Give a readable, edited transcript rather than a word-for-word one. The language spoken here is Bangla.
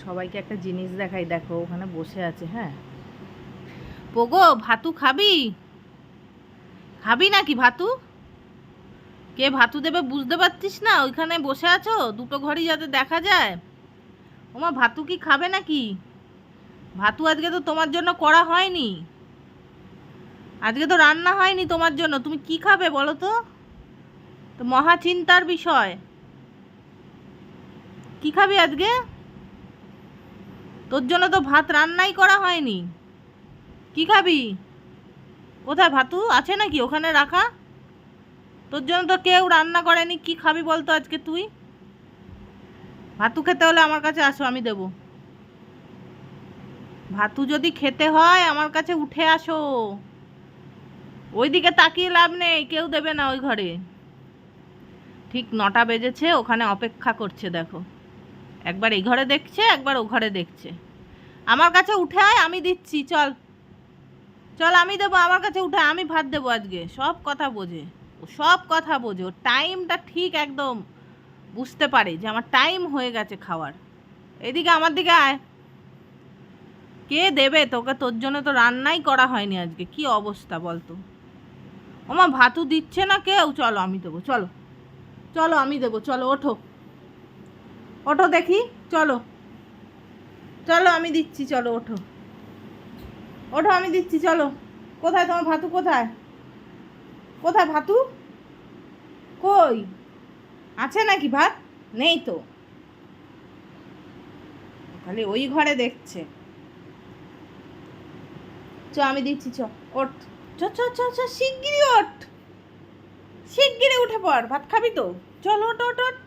সবাইকে একটা জিনিস দেখাই, দেখো ওখানে বসে আছে। হ্যাঁ পোগো, ভাতু খাবি? খাবি নাকি ভাতু? কে ভাতু দেবে বুঝতে পারছিস না? ওইখানে বসে আছো, দুটো ঘরই যাতে দেখা যায়। ওমা ভাতু কি খাবে নাকি? ভাতু আজকে তো তোমার জন্য করা হয়নি, আজকে তো রান্না হয়নি তোমার জন্য। তুমি কি খাবে বলো তো? তো মহা চিন্তার বিষয়। কি খাবি আজকে? তোর জন্য তো ভাত রান্নাই করা হয়নি। কি খাবি? কোথায় ভাতু আছে নাকি ওখানে রাখা? তোর জন্য তো কেউ রান্না করেনি। কি খাবি বলতো আজকে তুই? ভাতু খেতে হলে আমার কাছে আসো, আমি দেবো। ভাতু যদি খেতে হয় আমার কাছে উঠে আসো। ওইদিকে তাকিয়ে লাভ নেই, কেউ দেবে না ওই ঘরে। ঠিক 9টা বেজেছে, ওখানে অপেক্ষা করছে দেখো। একবার এই ঘরে দেখছে, একবার ও ঘরে দেখছে। আমার কাছে উঠে আয়, আমি দিচ্ছি। চল চল, আমি দেবো। আমার কাছে উঠে আমি ভাত দেবো আজকে। সব কথা বোঝে ও, সব কথা বোঝে। ওর টাইমটা ঠিক একদম বুঝতে পারে যে আমার টাইম হয়ে গেছে খাওয়ার। এদিকে আমার দিকে আয়। কে দেবে তোকে? তোর জন্য তো রান্নাই করা হয়নি আজকে। কি অবস্থা বলতো? ওমা ভাতু দিচ্ছে না কেউ। চলো আমি দেবো, চলো চলো আমি দেবো। চলো ওঠো, ওঠো দেখি। চলো চলো আমি দিচ্ছি, চলো ওঠো, ওঠো আমি দিচ্ছি। চলো। কোথায় তোমার ভাতু? কোথায়? কোথায় ভাতু? কই? আছে নাকি ভাত? নেই তো, খালি ওই ঘরে দেখছে। চ আমি দিচ্ছি, চ। ওঠ, চ চ চ চ, শিগগিরই ওঠ, শিগগিরই উঠে পড়। ভাত খাবি তো? চল ওঠ ওঠ ওঠ।